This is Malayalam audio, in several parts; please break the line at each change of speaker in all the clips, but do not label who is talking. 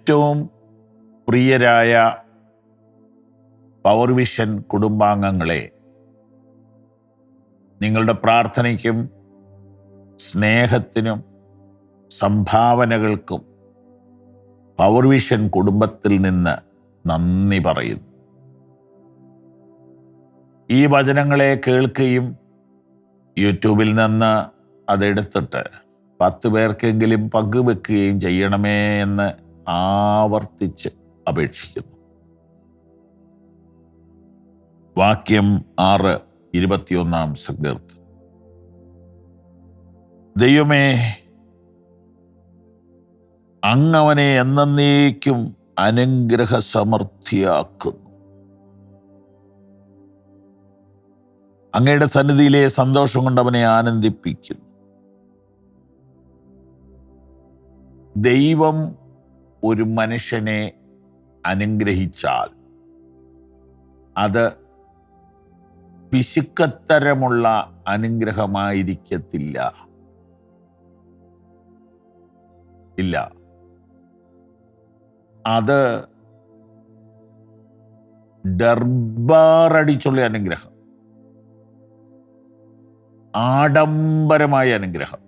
ഏറ്റവും പ്രിയരായ പവർ വിഷൻ കുടുംബാംഗങ്ങളെ, നിങ്ങളുടെ പ്രാർത്ഥനയ്ക്കും സ്നേഹത്തിനും സംഭാവനകൾക്കും പവർ വിഷൻ കുടുംബത്തിൽ നിന്ന് നന്ദി പറയുന്നു. ഈ വചനങ്ങളെ കേൾക്കുകയും യൂട്യൂബിൽ നിന്ന് അതെടുത്തിട്ട് 10 പേർക്കെങ്കിലും പങ്കുവെക്കുകയും ചെയ്യണമേ എന്ന് ആവർത്തിച്ച് അപേക്ഷിക്കുന്നു. വാക്യം 6, 21 സങ്കീർത്തനം. ദൈവമേ, അങ്ങവനെ എന്നേക്കും അനുഗ്രഹ സമൃദ്ധിയാക്കുന്നു. അങ്ങയുടെ സന്നിധിയിലെ സന്തോഷം കൊണ്ട് അവനെ ആനന്ദിപ്പിക്കുന്നു. ദൈവം ഒരു മനുഷ്യനെ അനുഗ്രഹിച്ചാൽ അത് പിശുക്കത്തരമുള്ള അനുഗ്രഹമായിരിക്കത്തില്ല. ഇല്ല, അത് ഡർബാറടിച്ചുള്ള അനുഗ്രഹം, ആഡംബരമായ അനുഗ്രഹം.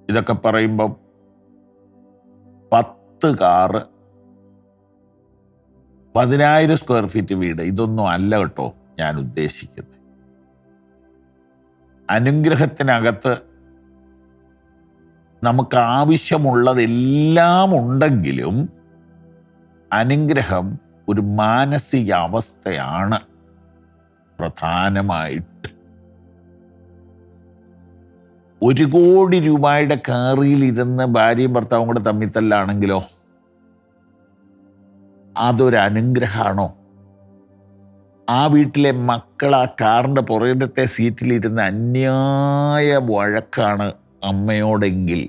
ഇതൊക്കെ പറയുമ്പം 10 കാറ്, 10,000 സ്ക്വയർ ഫീറ്റ് വീട്, ഇതൊന്നും അല്ല കേട്ടോ ഞാൻ ഉദ്ദേശിക്കുന്നത്. അനുഗ്രഹത്തിനകത്ത് നമുക്ക് ആവശ്യമുള്ളതെല്ലാം ഉണ്ടെങ്കിലും അനുഗ്രഹം ഒരു മാനസിക അവസ്ഥയാണ് പ്രധാനമായിട്ട്. 1 കോടി രൂപയുടെ കാറിലിരുന്ന് ഭാര്യയും ഭർത്താവും കൂടെ തമ്മിത്തല്ലാണെങ്കിലോ അതൊരു അനുഗ്രഹമാണോ? ആ വീട്ടിലെ മക്കൾ ആ കാറിൻ്റെ പുറകിലത്തെ സീറ്റിലിരുന്ന് അന്യായ വഴക്കാണ് അമ്മയോടെങ്കിൽ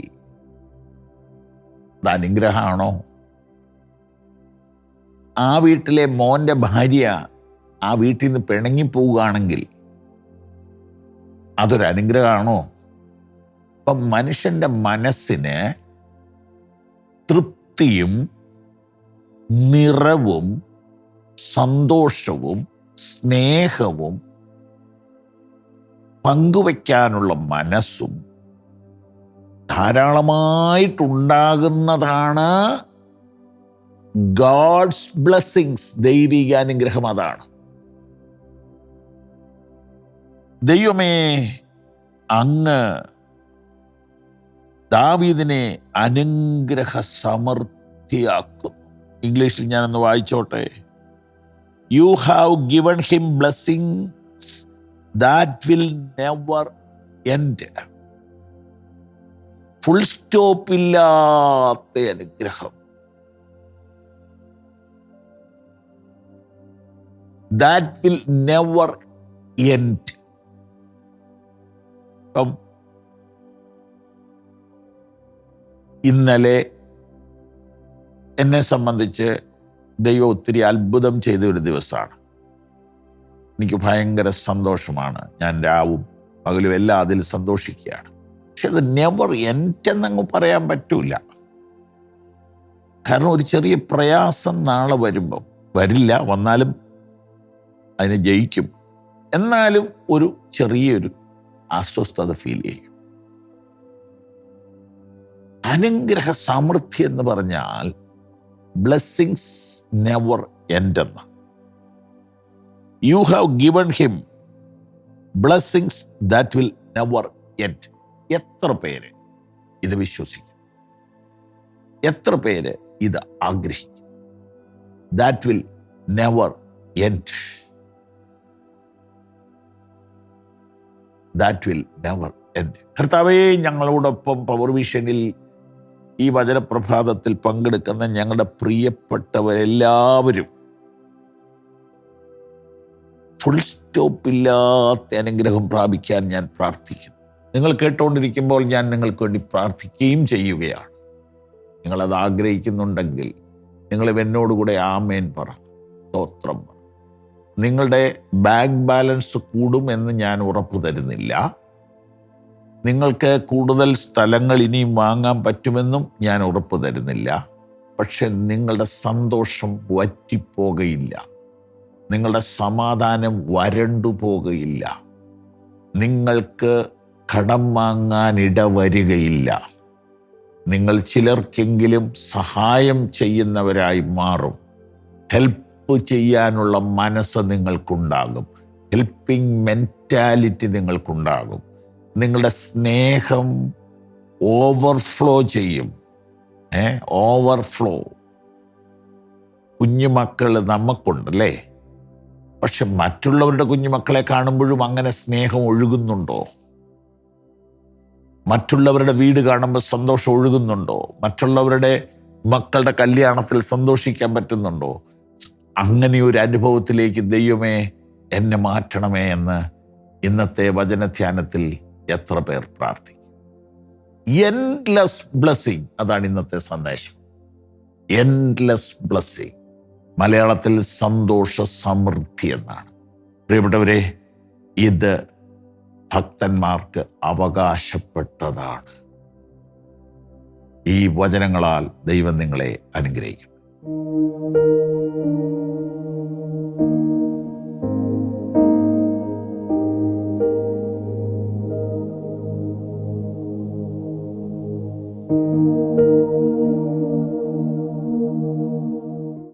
അത് അനുഗ്രഹമാണോ? ആ വീട്ടിലെ മോൻ്റെ ഭാര്യ ആ വീട്ടിൽ നിന്ന് പിണങ്ങിപ്പോവുകയാണെങ്കിൽ അതൊരു അനുഗ്രഹമാണോ? അപ്പം മനുഷ്യൻ്റെ മനസ്സിന് തൃപ്തിയും നിറവും സന്തോഷവും സ്നേഹവും പങ്കുവയ്ക്കാനുള്ള മനസ്സും ധാരാളമായിട്ടുണ്ടാകുന്നതാണ് ഗോഡ്സ് ബ്ലെസ്സിങ്സ്, ദൈവിക അനുഗ്രഹം. അതാണ്. ദൈവമേ, അങ്ങ് ദാവീദിനെ അനുഗ്രഹ സമൃദ്ധിയാക്കുന്നു. ഇംഗ്ലീഷിൽ ഞാനൊന്ന് വായിച്ചോട്ടെ. You have given him blessings that will never end. Full സ്റ്റോപ്പില്ലാത്ത അനുഗ്രഹം. That will never end. ഇപ്പം ഇന്നലെ എന്നെ സംബന്ധിച്ച് ദൈവം ഒത്തിരി അത്ഭുതം ചെയ്ത ഒരു ദിവസമാണ്. എനിക്ക് ഭയങ്കര സന്തോഷമാണ്. ഞാൻ രാവും പകലും എല്ലാം അതിൽ സന്തോഷിക്കുകയാണ്. പക്ഷെ അത് നെവർ എൻഡ് എന്നങ്ങ് പറയാൻ പറ്റൂല. കാരണം ഒരു ചെറിയ പ്രയാസം നാളെ വരുമ്പം വരില്ല, വന്നാലും അതിനെ ജയിക്കും. എന്നാലും ഒരു ചെറിയൊരു അസ്വസ്ഥത ഫീൽ ചെയ്യും. അനുഗ്രഹ സമൃദ്ധി എന്ന് പറഞ്ഞാൽ ബ്ലെസ്സിങ്സ് നെവർ എൻഡ് എന്ന്. U have given him blessings that will never end. എത്ര പേര് ഇത് വിശ്വസിക്കും? എത്ര പേര് ഇത് ആഗ്രഹിക്കും? That will never end. That will never end. കർത്താവേ, ഞങ്ങളോടൊപ്പം പവർ വിഷനിൽ ഈ വചനപ്രഭാതത്തിൽ പങ്കെടുക്കുന്ന ഞങ്ങളുടെ പ്രിയപ്പെട്ടവരെല്ലാവരും ഫുൾ സ്റ്റോപ്പില്ലാത്ത അനുഗ്രഹം പ്രാപിക്കാൻ ഞാൻ പ്രാർത്ഥിക്കുന്നു. നിങ്ങൾ കേട്ടുകൊണ്ടിരിക്കുമ്പോൾ ഞാൻ നിങ്ങൾക്ക് വേണ്ടി പ്രാർത്ഥിക്കുകയും ചെയ്യുകയാണ്. നിങ്ങളത് ആഗ്രഹിക്കുന്നുണ്ടെങ്കിൽ നിങ്ങൾ എന്നോടുകൂടെ ആമേൻ പറ, സ്തോത്രം പറ. നിങ്ങളുടെ ബാങ്ക് ബാലൻസ് കൂടുമെന്ന് ഞാൻ ഉറപ്പു തരുന്നില്ല. നിങ്ങൾക്ക് കൂടുതൽ സ്ഥലങ്ങൾ ഇനിയും വാങ്ങാൻ പറ്റുമെന്നും ഞാൻ ഉറപ്പ് തരുന്നില്ല. പക്ഷെ നിങ്ങളുടെ സന്തോഷം വറ്റിപ്പോകയില്ല. നിങ്ങളുടെ സമാധാനം വരണ്ടു പോകുകയില്ല. നിങ്ങൾക്ക് കടം വാങ്ങാൻ ഇടവരികയില്ല. നിങ്ങൾ ചിലർക്കെങ്കിലും സഹായം ചെയ്യുന്നവരായി മാറും. ഹെൽപ്പ് ചെയ്യാനുള്ള മനസ്സ് നിങ്ങൾക്കുണ്ടാകും. Helping mentality നിങ്ങൾക്കുണ്ടാകും. നിങ്ങളുടെ സ്നേഹം ഓവർഫ്ലോ ചെയ്യും. ഓവർഫ്ലോ. കുഞ്ഞുമക്കൾ നമുക്കുണ്ടല്ലേ, പക്ഷെ മറ്റുള്ളവരുടെ കുഞ്ഞുമക്കളെ കാണുമ്പോഴും അങ്ങനെ സ്നേഹം ഒഴുകുന്നുണ്ടോ? മറ്റുള്ളവരുടെ വീട് കാണുമ്പോൾ സന്തോഷം ഒഴുകുന്നുണ്ടോ? മറ്റുള്ളവരുടെ മക്കളുടെ കല്യാണത്തിൽ സന്തോഷിക്കാൻ പറ്റുന്നുണ്ടോ? അങ്ങനെ ഒരു അനുഭവത്തിലേക്ക് ദൈവമേ എന്നെ മാറ്റണമേ എന്ന് ഇന്നത്തെ വചനധ്യാനത്തിൽ എത്ര പേർ പ്രാർത്ഥിക്കും? എൻഡ്ലെസ് ബ്ലെസ്സിങ്, അതാണ് ഇന്നത്തെ സന്ദേശം. എൻഡ്ലെസ് ബ്ലെസ്സിങ്, മലയാളത്തിൽ സന്തോഷ സമൃദ്ധി എന്നാണ്. പ്രിയപ്പെട്ടവരെ, ഇത് ഭക്തന്മാർക്ക് അവകാശപ്പെട്ടതാണ്. ഈ വചനങ്ങളാൽ ദൈവം നിങ്ങളെ അനുഗ്രഹിക്കും.